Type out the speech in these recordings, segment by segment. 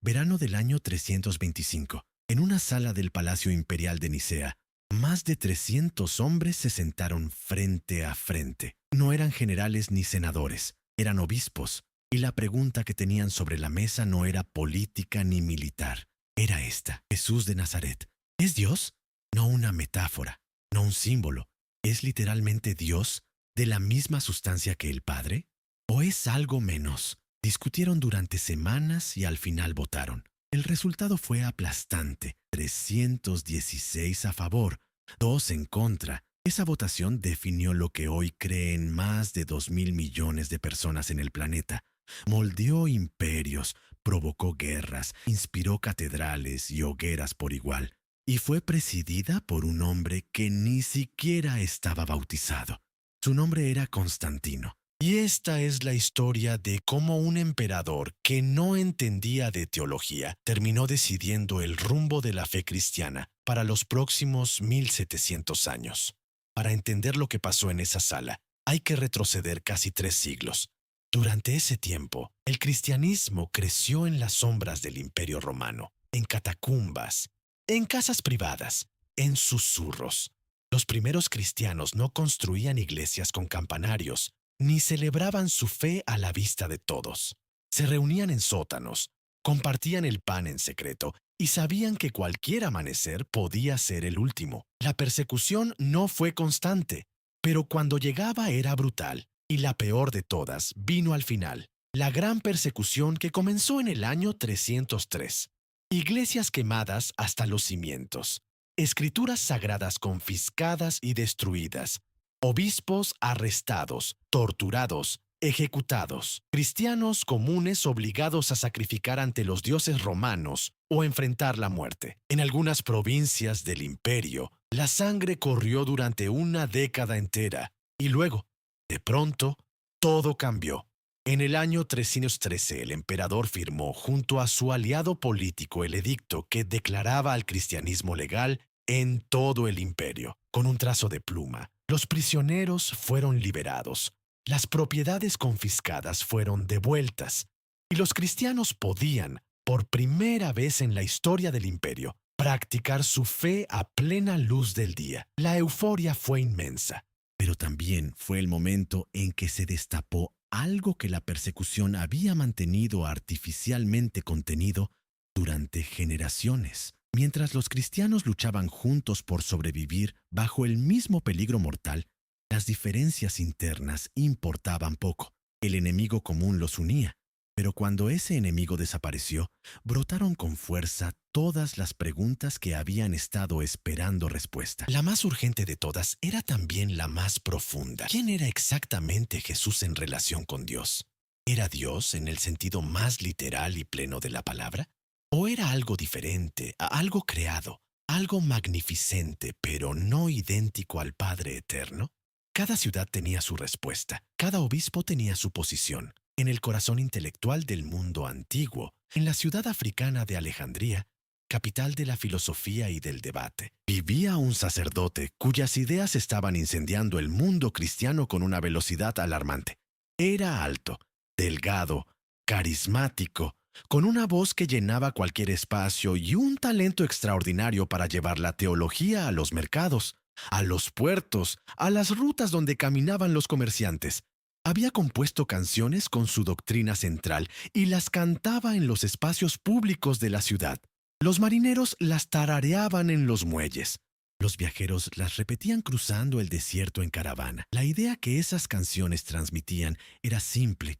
Verano del año 325. En una sala del Palacio Imperial de Nicea, más de 300 hombres se sentaron frente a frente. No eran generales ni senadores, eran obispos, y la pregunta que tenían sobre la mesa no era política ni militar. Era esta: Jesús de Nazaret, ¿es Dios? No una metáfora, no un símbolo. ¿Es literalmente Dios, de la misma sustancia que el Padre? ¿O es algo menos? Discutieron durante semanas y al final votaron. El resultado fue aplastante: 316 a favor, 2 en contra. Esa votación definió lo que hoy creen más de 2.000 millones de personas en el planeta. Moldeó imperios, provocó guerras, inspiró catedrales y hogueras por igual, y fue presidida por un hombre que ni siquiera estaba bautizado. Su nombre era Constantino. Y esta es la historia de cómo un emperador que no entendía de teología terminó decidiendo el rumbo de la fe cristiana para los próximos 1700 años. Para entender lo que pasó en esa sala, hay que retroceder casi 3 siglos. Durante ese tiempo, el cristianismo creció en las sombras del Imperio Romano, en catacumbas, en casas privadas, en susurros. Los primeros cristianos no construían iglesias con campanarios, ni celebraban su fe a la vista de todos. Se reunían en sótanos, compartían el pan en secreto y sabían que cualquier amanecer podía ser el último. La persecución no fue constante, pero cuando llegaba era brutal, y la peor de todas vino al final: la gran persecución que comenzó en el año 303. Iglesias quemadas hasta los cimientos, escrituras sagradas confiscadas y destruidas, obispos arrestados, torturados, ejecutados, cristianos comunes obligados a sacrificar ante los dioses romanos o enfrentar la muerte. En algunas provincias del imperio, la sangre corrió durante una década entera, y luego, de pronto, todo cambió. En el año 313, el emperador firmó junto a su aliado político el edicto que declaraba al cristianismo legal en todo el imperio. Con un trazo de pluma, los prisioneros fueron liberados, las propiedades confiscadas fueron devueltas, y los cristianos podían, por primera vez en la historia del imperio, practicar su fe a plena luz del día. La euforia fue inmensa, pero también fue el momento en que se destapó algo que la persecución había mantenido artificialmente contenido durante generaciones. Mientras los cristianos luchaban juntos por sobrevivir bajo el mismo peligro mortal, las diferencias internas importaban poco. El enemigo común los unía, pero cuando ese enemigo desapareció, brotaron con fuerza todas las preguntas que habían estado esperando respuesta. La más urgente de todas era también la más profunda. ¿Quién era exactamente Jesús en relación con Dios? ¿Era Dios en el sentido más literal y pleno de la palabra? ¿O era algo diferente, algo creado, algo magnificente, pero no idéntico al Padre Eterno? Cada ciudad tenía su respuesta, cada obispo tenía su posición. En el corazón intelectual del mundo antiguo, en la ciudad africana de Alejandría, capital de la filosofía y del debate, vivía un sacerdote cuyas ideas estaban incendiando el mundo cristiano con una velocidad alarmante. Era alto, delgado, carismático, con una voz que llenaba cualquier espacio y un talento extraordinario para llevar la teología a los mercados, a los puertos, a las rutas donde caminaban los comerciantes. Había compuesto canciones con su doctrina central y las cantaba en los espacios públicos de la ciudad. Los marineros las tarareaban en los muelles. Los viajeros las repetían cruzando el desierto en caravana. La idea que esas canciones transmitían era simple,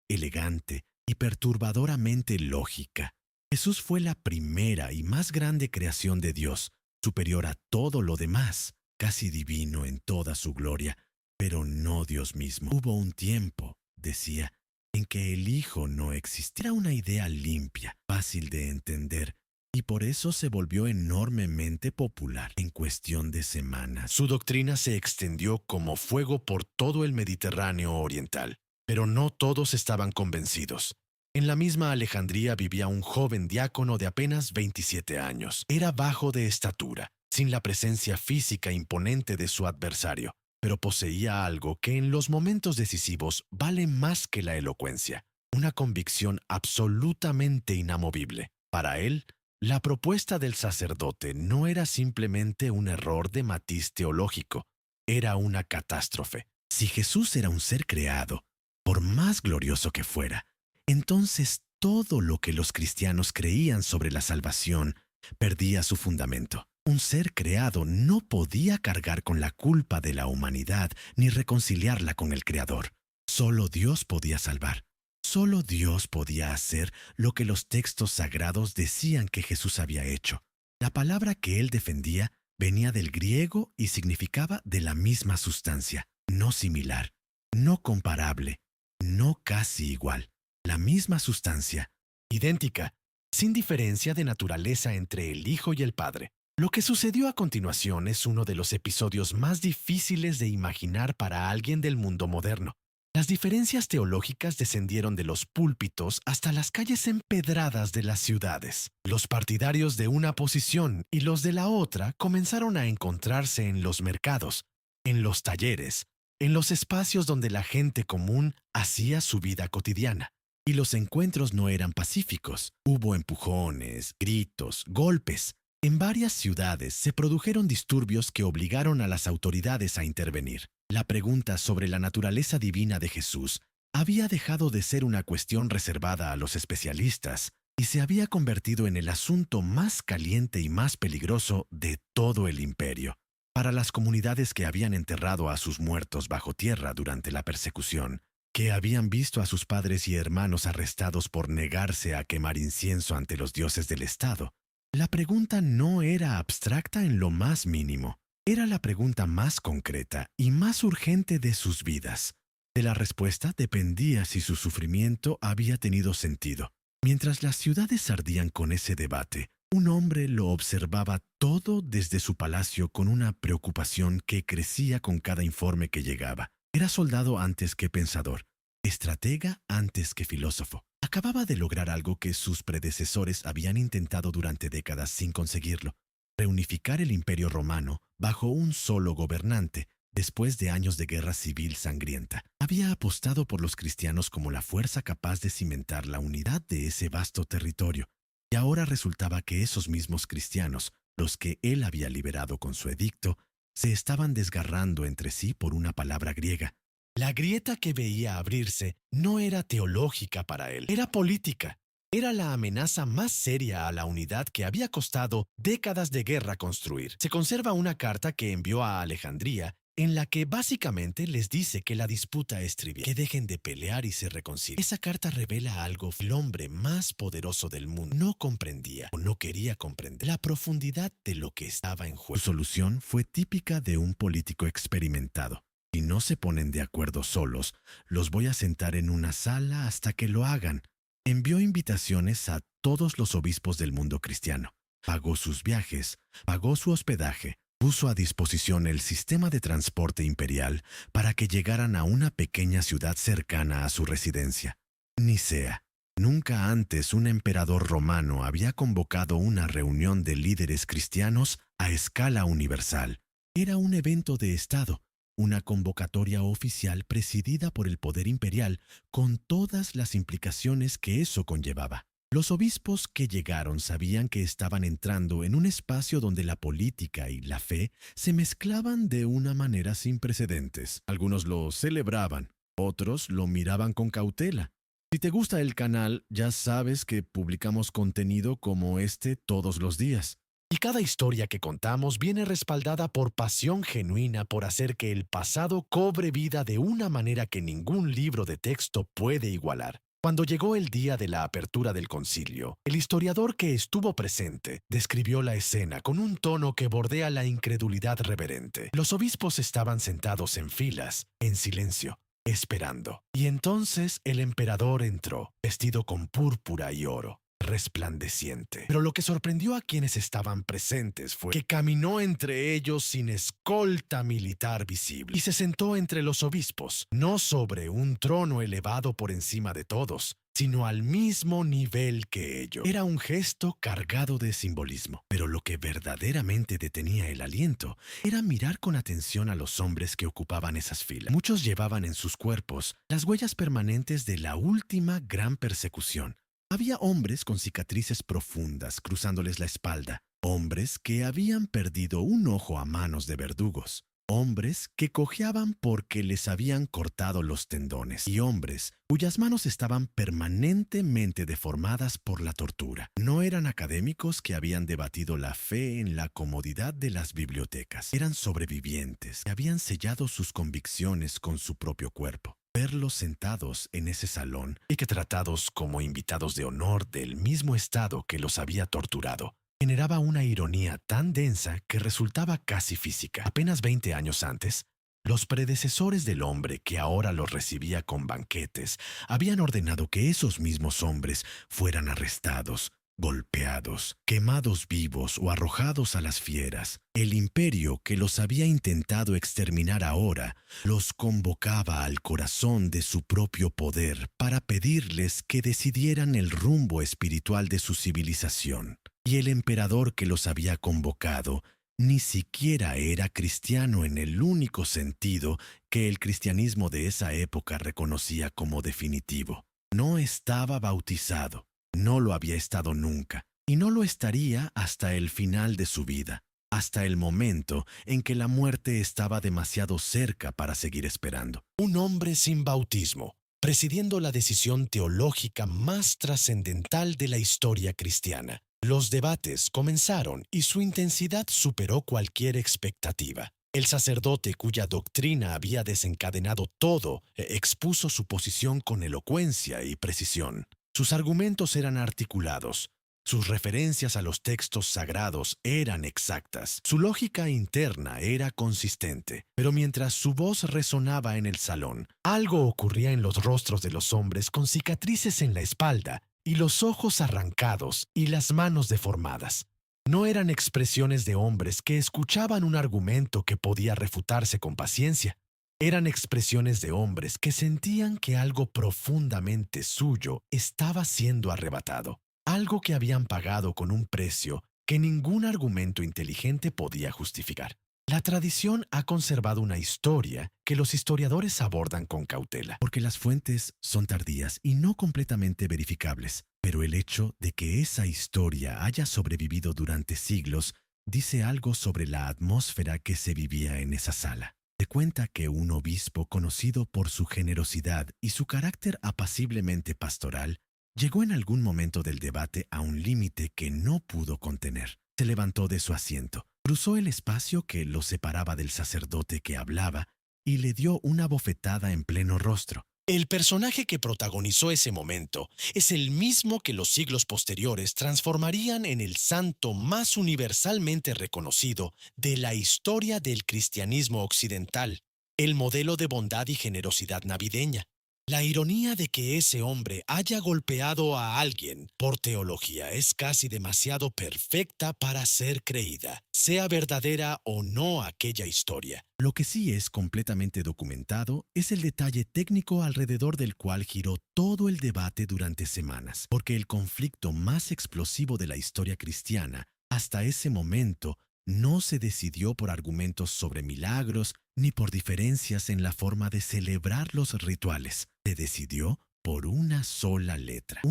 elegante y perturbadoramente lógica. Jesús fue la primera y más grande creación de Dios, superior a todo lo demás, casi divino en toda su gloria, pero no Dios mismo. Hubo un tiempo, decía, en que el Hijo no existía. Era una idea limpia, fácil de entender, y por eso se volvió enormemente popular en cuestión de semanas. Su doctrina se extendió como fuego por todo el Mediterráneo oriental, pero no todos estaban convencidos. En la misma Alejandría vivía un joven diácono de apenas 27 años. Era bajo de estatura, sin la presencia física imponente de su adversario, pero poseía algo que en los momentos decisivos vale más que la elocuencia: una convicción absolutamente inamovible. Para él, la propuesta del sacerdote no era simplemente un error de matiz teológico, era una catástrofe. Si Jesús era un ser creado, por más glorioso que fuera, entonces todo lo que los cristianos creían sobre la salvación perdía su fundamento. Un ser creado no podía cargar con la culpa de la humanidad ni reconciliarla con el Creador. Solo Dios podía salvar. Solo Dios podía hacer lo que los textos sagrados decían que Jesús había hecho. La palabra que él defendía venía del griego y significaba de la misma sustancia, no similar, no comparable, no casi igual. La misma sustancia, idéntica, sin diferencia de naturaleza entre el Hijo y el Padre. Lo que sucedió a continuación es uno de los episodios más difíciles de imaginar para alguien del mundo moderno. Las diferencias teológicas descendieron de los púlpitos hasta las calles empedradas de las ciudades. Los partidarios de una posición y los de la otra comenzaron a encontrarse en los mercados, en los talleres, en los espacios donde la gente común hacía su vida cotidiana. Y los encuentros no eran pacíficos. Hubo empujones, gritos, golpes. En varias ciudades se produjeron disturbios que obligaron a las autoridades a intervenir. La pregunta sobre la naturaleza divina de Jesús había dejado de ser una cuestión reservada a los especialistas y se había convertido en el asunto más caliente y más peligroso de todo el imperio. Para las comunidades que habían enterrado a sus muertos bajo tierra durante la persecución, que habían visto a sus padres y hermanos arrestados por negarse a quemar incienso ante los dioses del Estado, la pregunta no era abstracta en lo más mínimo. Era la pregunta más concreta y más urgente de sus vidas. De la respuesta dependía si su sufrimiento había tenido sentido. Mientras las ciudades ardían con ese debate, un hombre lo observaba todo desde su palacio con una preocupación que crecía con cada informe que llegaba. Era soldado antes que pensador, estratega antes que filósofo. Acababa de lograr algo que sus predecesores habían intentado durante décadas sin conseguirlo: reunificar el Imperio Romano bajo un solo gobernante, después de años de guerra civil sangrienta. Había apostado por los cristianos como la fuerza capaz de cimentar la unidad de ese vasto territorio, y ahora resultaba que esos mismos cristianos, los que él había liberado con su edicto, se estaban desgarrando entre sí por una palabra griega. La grieta que veía abrirse no era teológica para él, era política. Era la amenaza más seria a la unidad que había costado décadas de guerra construir. Se conserva una carta que envió a Alejandría en la que básicamente les dice que la disputa es trivial, que dejen de pelear y se reconcilien. Esa carta revela algo que el hombre más poderoso del mundo no comprendía o no quería comprender: la profundidad de lo que estaba en juego. Su solución fue típica de un político experimentado. Si no se ponen de acuerdo solos, los voy a sentar en una sala hasta que lo hagan. Envió invitaciones a todos los obispos del mundo cristiano. Pagó sus viajes, pagó su hospedaje, puso a disposición el sistema de transporte imperial para que llegaran a una pequeña ciudad cercana a su residencia, Nicea. Nunca antes un emperador romano había convocado una reunión de líderes cristianos a escala universal. Era un evento de Estado, una convocatoria oficial presidida por el poder imperial, con todas las implicaciones que eso conllevaba. Los obispos que llegaron sabían que estaban entrando en un espacio donde la política y la fe se mezclaban de una manera sin precedentes. Algunos lo celebraban, otros lo miraban con cautela. Si te gusta el canal, ya sabes que publicamos contenido como este todos los días. Y cada historia que contamos viene respaldada por pasión genuina por hacer que el pasado cobre vida de una manera que ningún libro de texto puede igualar. Cuando llegó el día de la apertura del concilio, el historiador que estuvo presente describió la escena con un tono que bordea la incredulidad reverente. Los obispos estaban sentados en filas, en silencio, esperando. Y entonces el emperador entró, vestido con púrpura y oro, resplandeciente. Pero lo que sorprendió a quienes estaban presentes fue que caminó entre ellos sin escolta militar visible y se sentó entre los obispos, no sobre un trono elevado por encima de todos, sino al mismo nivel que ellos. Era un gesto cargado de simbolismo, pero lo que verdaderamente detenía el aliento era mirar con atención a los hombres que ocupaban esas filas. Muchos llevaban en sus cuerpos las huellas permanentes de la última gran persecución. Había hombres con cicatrices profundas cruzándoles la espalda, hombres que habían perdido un ojo a manos de verdugos, hombres que cojeaban porque les habían cortado los tendones y hombres cuyas manos estaban permanentemente deformadas por la tortura. No eran académicos que habían debatido la fe en la comodidad de las bibliotecas. Eran sobrevivientes que habían sellado sus convicciones con su propio cuerpo. Verlos sentados en ese salón y que tratados como invitados de honor del mismo estado que los había torturado generaba una ironía tan densa que resultaba casi física. Apenas 20 años antes, los predecesores del hombre que ahora los recibía con banquetes habían ordenado que esos mismos hombres fueran arrestados, golpeados, quemados vivos o arrojados a las fieras. El imperio que los había intentado exterminar ahora los convocaba al corazón de su propio poder para pedirles que decidieran el rumbo espiritual de su civilización. Y el emperador que los había convocado ni siquiera era cristiano en el único sentido que el cristianismo de esa época reconocía como definitivo. No estaba bautizado, no lo había estado nunca, y no lo estaría hasta el final de su vida, hasta el momento en que la muerte estaba demasiado cerca para seguir esperando. Un hombre sin bautismo, presidiendo la decisión teológica más trascendental de la historia cristiana. Los debates comenzaron y su intensidad superó cualquier expectativa. El sacerdote cuya doctrina había desencadenado todo expuso su posición con elocuencia y precisión. Sus argumentos eran articulados. Sus referencias a los textos sagrados eran exactas. Su lógica interna era consistente. Pero mientras su voz resonaba en el salón, algo ocurría en los rostros de los hombres con cicatrices en la espalda y los ojos arrancados y las manos deformadas. No eran expresiones de hombres que escuchaban un argumento que podía refutarse con paciencia. Eran expresiones de hombres que sentían que algo profundamente suyo estaba siendo arrebatado. Algo que habían pagado con un precio que ningún argumento inteligente podía justificar. La tradición ha conservado una historia que los historiadores abordan con cautela, porque las fuentes son tardías y no completamente verificables, pero el hecho de que esa historia haya sobrevivido durante siglos dice algo sobre la atmósfera que se vivía en esa sala. Se cuenta que un obispo conocido por su generosidad y su carácter apaciblemente pastoral llegó en algún momento del debate a un límite que no pudo contener. Se levantó de su asiento, cruzó el espacio que lo separaba del sacerdote que hablaba y le dio una bofetada en pleno rostro. El personaje que protagonizó ese momento es el mismo que los siglos posteriores transformarían en el santo más universalmente reconocido de la historia del cristianismo occidental, el modelo de bondad y generosidad navideña. La ironía de que ese hombre haya golpeado a alguien por teología es casi demasiado perfecta para ser creída, sea verdadera o no aquella historia. Lo que sí es completamente documentado es el detalle técnico alrededor del cual giró todo el debate durante semanas, porque el conflicto más explosivo de la historia cristiana hasta ese momento no se decidió por argumentos sobre milagros ni por diferencias en la forma de celebrar los rituales. Se decidió por una sola letra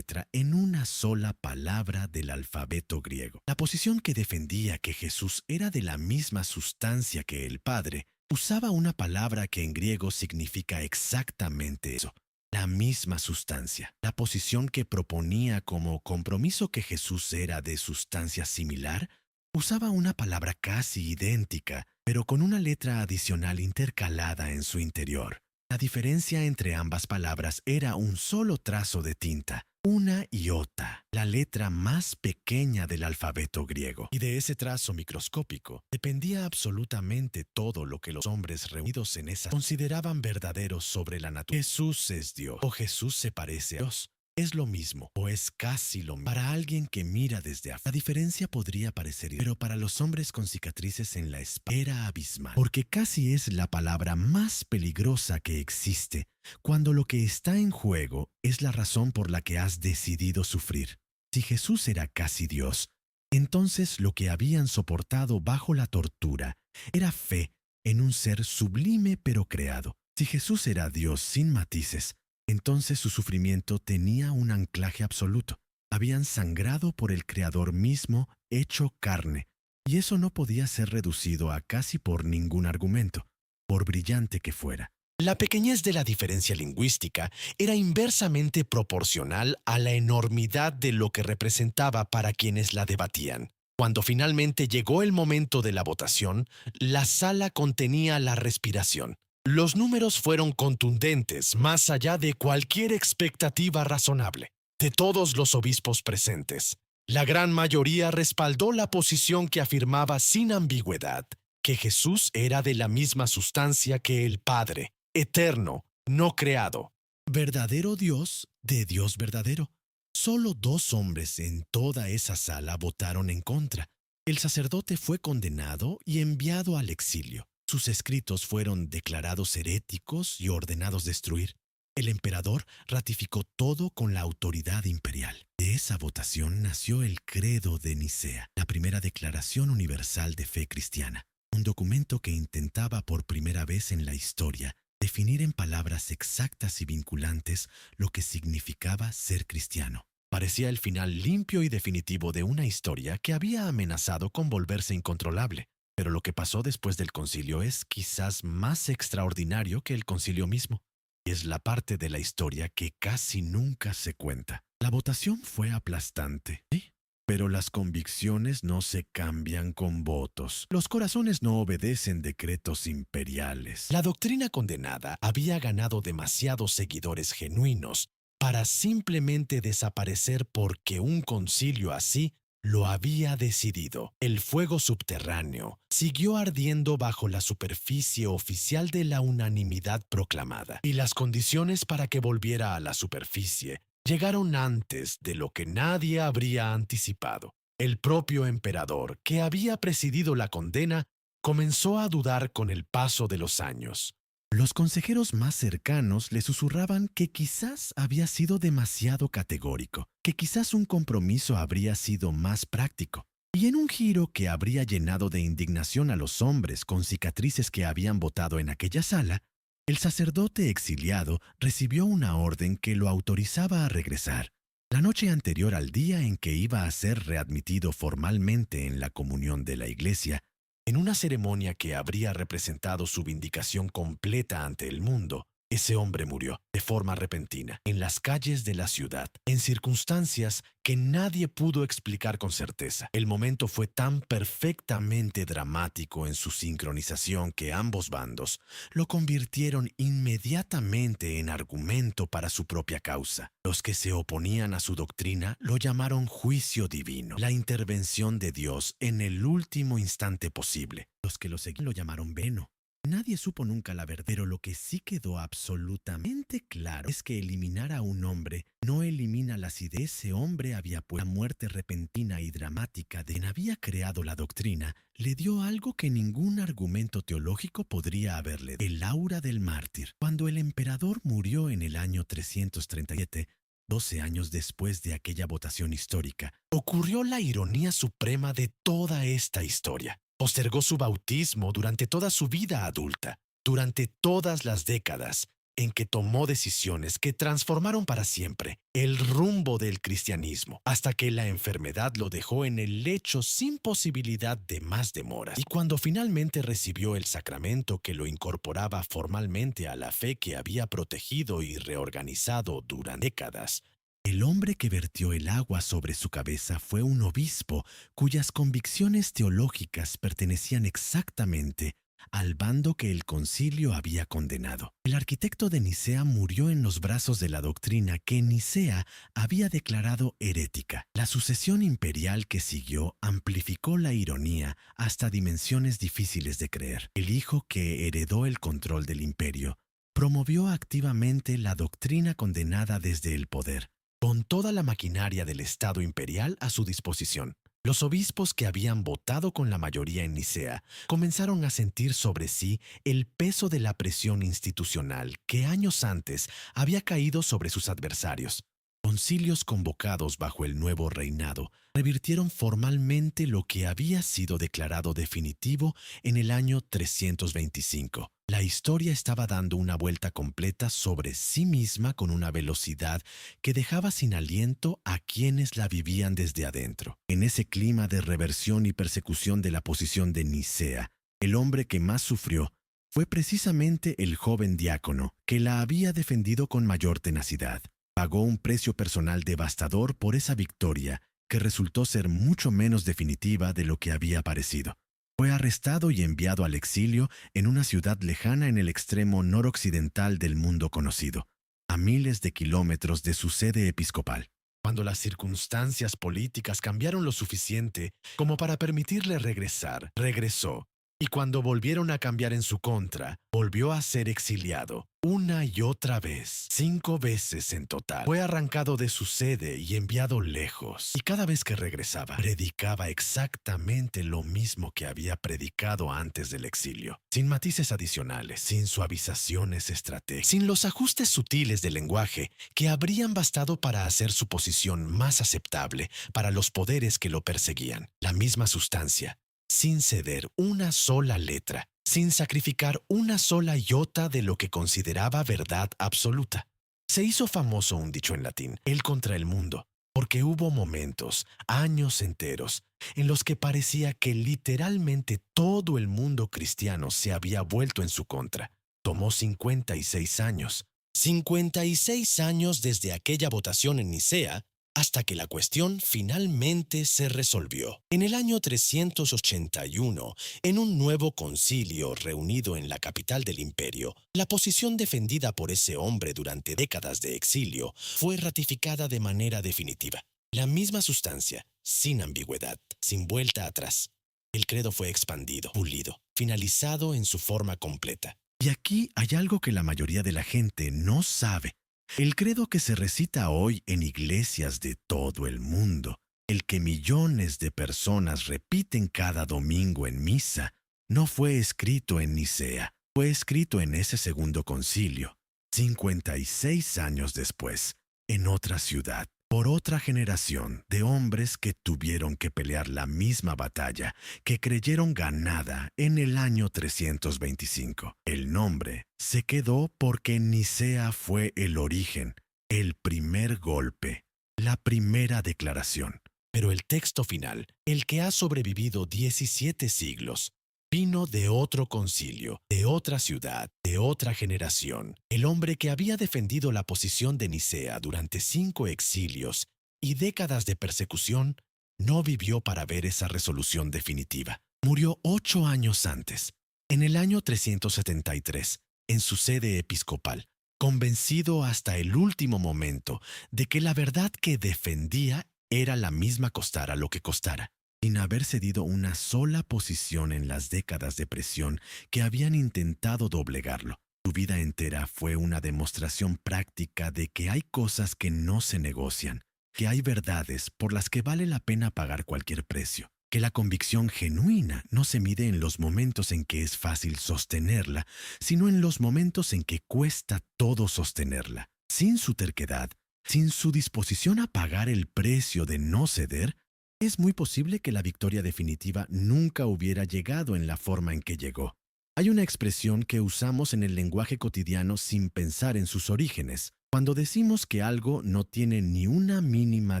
en una sola palabra del alfabeto griego. La posición que defendía que Jesús era de la misma sustancia que el Padre usaba una palabra que en griego significa exactamente eso. La misma sustancia. La posición que proponía como compromiso que Jesús era de sustancia similar usaba una palabra casi idéntica, pero con una letra adicional intercalada en su interior. La diferencia entre ambas palabras era un solo trazo de tinta, una iota, la letra más pequeña del alfabeto griego. Y de ese trazo microscópico dependía absolutamente todo lo que los hombres reunidos en esa consideraban verdaderos sobre la naturaleza. Jesús es Dios, o Jesús se parece a Dios. Es lo mismo, o es casi lo mismo. Para alguien que mira desde afuera, la diferencia podría parecer, pero para los hombres con cicatrices en la espalda era abismal, porque casi es la palabra más peligrosa que existe, cuando lo que está en juego es la razón por la que has decidido sufrir. Si Jesús era casi Dios, entonces lo que habían soportado bajo la tortura era fe en un ser sublime pero creado. Si Jesús era Dios sin matices, entonces su sufrimiento tenía un anclaje absoluto. Habían sangrado por el Creador mismo, hecho carne, y eso no podía ser reducido a casi por ningún argumento, por brillante que fuera. La pequeñez de la diferencia lingüística era inversamente proporcional a la enormidad de lo que representaba para quienes la debatían. Cuando finalmente llegó el momento de la votación, la sala contenía la respiración. Los números fueron contundentes, más allá de cualquier expectativa razonable. De todos los obispos presentes, la gran mayoría respaldó la posición que afirmaba sin ambigüedad que Jesús era de la misma sustancia que el Padre, eterno, no creado. Verdadero Dios de Dios verdadero. Solo 2 hombres en toda esa sala votaron en contra. El sacerdote fue condenado y enviado al exilio. Sus escritos fueron declarados heréticos y ordenados destruir. El emperador ratificó todo con la autoridad imperial. De esa votación nació el Credo de Nicea, la primera declaración universal de fe cristiana, un documento que intentaba por primera vez en la historia definir en palabras exactas y vinculantes lo que significaba ser cristiano. Parecía el final limpio y definitivo de una historia que había amenazado con volverse incontrolable. Pero lo que pasó después del concilio es quizás más extraordinario que el concilio mismo. Y es la parte de la historia que casi nunca se cuenta. La votación fue aplastante, ¿sí? Pero las convicciones no se cambian con votos. Los corazones no obedecen decretos imperiales. La doctrina condenada había ganado demasiados seguidores genuinos para simplemente desaparecer porque un concilio así lo había decidido. El fuego subterráneo siguió ardiendo bajo la superficie oficial de la unanimidad proclamada, y las condiciones para que volviera a la superficie llegaron antes de lo que nadie habría anticipado. El propio emperador, que había presidido la condena, comenzó a dudar con el paso de los años. Los consejeros más cercanos le susurraban que quizás había sido demasiado categórico, que quizás un compromiso habría sido más práctico. Y en un giro que habría llenado de indignación a los hombres con cicatrices que habían votado en aquella sala, el sacerdote exiliado recibió una orden que lo autorizaba a regresar. La noche anterior al día en que iba a ser readmitido formalmente en la comunión de la iglesia, en una ceremonia que habría representado su vindicación completa ante el mundo, ese hombre murió de forma repentina en las calles de la ciudad, en circunstancias que nadie pudo explicar con certeza. El momento fue tan perfectamente dramático en su sincronización que ambos bandos lo convirtieron inmediatamente en argumento para su propia causa. Los que se oponían a su doctrina lo llamaron juicio divino, la intervención de Dios en el último instante posible. Los que lo seguían lo llamaron veno. Nadie supo nunca la verdad, pero lo que sí quedó absolutamente claro es que eliminar a un hombre no elimina las ideas. Ese hombre había puesto la muerte repentina y dramática de quien había creado la doctrina, le dio algo que ningún argumento teológico podría haberle dado: el aura del mártir. Cuando el emperador murió en el año 337, 12 años después de aquella votación histórica, ocurrió la ironía suprema de toda esta historia. Postergó su bautismo durante toda su vida adulta, durante todas las décadas en que tomó decisiones que transformaron para siempre el rumbo del cristianismo, hasta que la enfermedad lo dejó en el lecho sin posibilidad de más demoras. Y cuando finalmente recibió el sacramento que lo incorporaba formalmente a la fe que había protegido y reorganizado durante décadas, el hombre que vertió el agua sobre su cabeza fue un obispo cuyas convicciones teológicas pertenecían exactamente al bando que el concilio había condenado. El arquitecto de Nicea murió en los brazos de la doctrina que Nicea había declarado herética. La sucesión imperial que siguió amplificó la ironía hasta dimensiones difíciles de creer. El hijo que heredó el control del imperio promovió activamente la doctrina condenada desde el poder. con toda la maquinaria del Estado imperial a su disposición. Los obispos que habían votado con la mayoría en Nicea comenzaron a sentir sobre sí el peso de la presión institucional que años antes había caído sobre sus adversarios. Concilios convocados bajo el nuevo reinado revirtieron formalmente lo que había sido declarado definitivo en el año 325. La historia estaba dando una vuelta completa sobre sí misma con una velocidad que dejaba sin aliento a quienes la vivían desde adentro. En ese clima de reversión y persecución de la posición de Nicea, el hombre que más sufrió fue precisamente el joven diácono que la había defendido con mayor tenacidad. Pagó un precio personal devastador por esa victoria que resultó ser mucho menos definitiva de lo que había parecido. Fue arrestado y enviado al exilio en una ciudad lejana en el extremo noroccidental del mundo conocido, a miles de kilómetros de su sede episcopal. Cuando las circunstancias políticas cambiaron lo suficiente como para permitirle regresar, regresó. Y cuando volvieron a cambiar en su contra, volvió a ser exiliado, una y otra vez, 5 veces en total. Fue arrancado de su sede y enviado lejos. Y cada vez que regresaba, predicaba exactamente lo mismo que había predicado antes del exilio, sin matices adicionales, sin suavizaciones estratégicas, sin los ajustes sutiles del lenguaje que habrían bastado para hacer su posición más aceptable para los poderes que lo perseguían. La misma sustancia, sin ceder una sola letra, sin sacrificar una sola iota de lo que consideraba verdad absoluta. Se hizo famoso un dicho en latín, él contra el mundo, porque hubo momentos, años enteros, en los que parecía que literalmente todo el mundo cristiano se había vuelto en su contra. Tomó 56 años. 56 años desde aquella votación en Nicea, hasta que la cuestión finalmente se resolvió. En el año 381, en un nuevo concilio reunido en la capital del imperio, la posición defendida por ese hombre durante décadas de exilio fue ratificada de manera definitiva. La misma sustancia, sin ambigüedad, sin vuelta atrás. El credo fue expandido, pulido, finalizado en su forma completa. Y aquí hay algo que la mayoría de la gente no sabe. El credo que se recita hoy en iglesias de todo el mundo, el que millones de personas repiten cada domingo en misa, no fue escrito en Nicea, fue escrito en ese segundo concilio, 56 años después, en otra ciudad, por otra generación de hombres que tuvieron que pelear la misma batalla que creyeron ganada en el año 325. El nombre se quedó porque Nicea fue el origen, el primer golpe, la primera declaración. Pero el texto final, el que ha sobrevivido 17 siglos, vino de otro concilio, de otra ciudad, de otra generación. El hombre que había defendido la posición de Nicea durante 5 exilios y décadas de persecución, no vivió para ver esa resolución definitiva. Murió 8 años antes, en el año 373, en su sede episcopal, convencido hasta el último momento de que la verdad que defendía era la misma costara lo que costara, sin haber cedido una sola posición en las décadas de presión que habían intentado doblegarlo. Su vida entera fue una demostración práctica de que hay cosas que no se negocian, que hay verdades por las que vale la pena pagar cualquier precio, que la convicción genuina no se mide en los momentos en que es fácil sostenerla, sino en los momentos en que cuesta todo sostenerla. Sin su terquedad, sin su disposición a pagar el precio de no ceder, es muy posible que la victoria definitiva nunca hubiera llegado en la forma en que llegó. Hay una expresión que usamos en el lenguaje cotidiano sin pensar en sus orígenes, cuando decimos que algo no tiene ni una mínima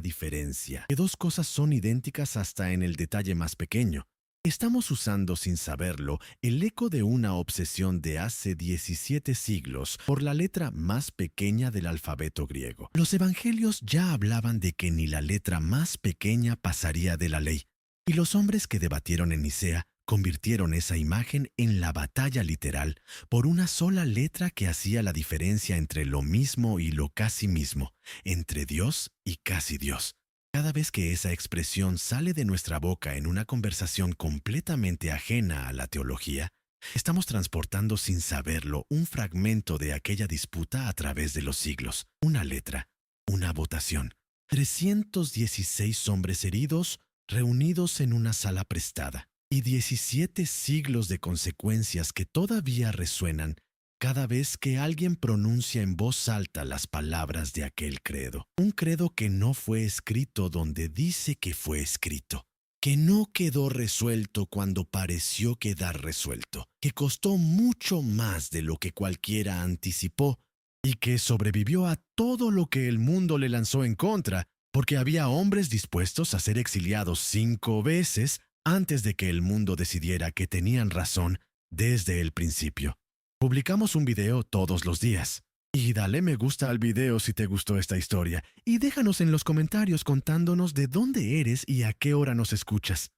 diferencia, que dos cosas son idénticas hasta en el detalle más pequeño. Estamos usando sin saberlo el eco de una obsesión de hace 17 siglos por la letra más pequeña del alfabeto griego. Los evangelios ya hablaban de que ni la letra más pequeña pasaría de la ley, y los hombres que debatieron en Nicea convirtieron esa imagen en la batalla literal por una sola letra que hacía la diferencia entre lo mismo y lo casi mismo, entre Dios y casi Dios. Cada vez que esa expresión sale de nuestra boca en una conversación completamente ajena a la teología, estamos transportando sin saberlo un fragmento de aquella disputa a través de los siglos, una letra, una votación. 316 hombres heridos reunidos en una sala prestada y 17 siglos de consecuencias que todavía resuenan cada vez que alguien pronuncia en voz alta las palabras de aquel credo. Un credo que no fue escrito donde dice que fue escrito, que no quedó resuelto cuando pareció quedar resuelto, que costó mucho más de lo que cualquiera anticipó y que sobrevivió a todo lo que el mundo le lanzó en contra, porque había hombres dispuestos a ser exiliados 5 veces antes de que el mundo decidiera que tenían razón desde el principio. Publicamos un video todos los días. Y dale me gusta al video si te gustó esta historia. Y déjanos en los comentarios contándonos de dónde eres y a qué hora nos escuchas.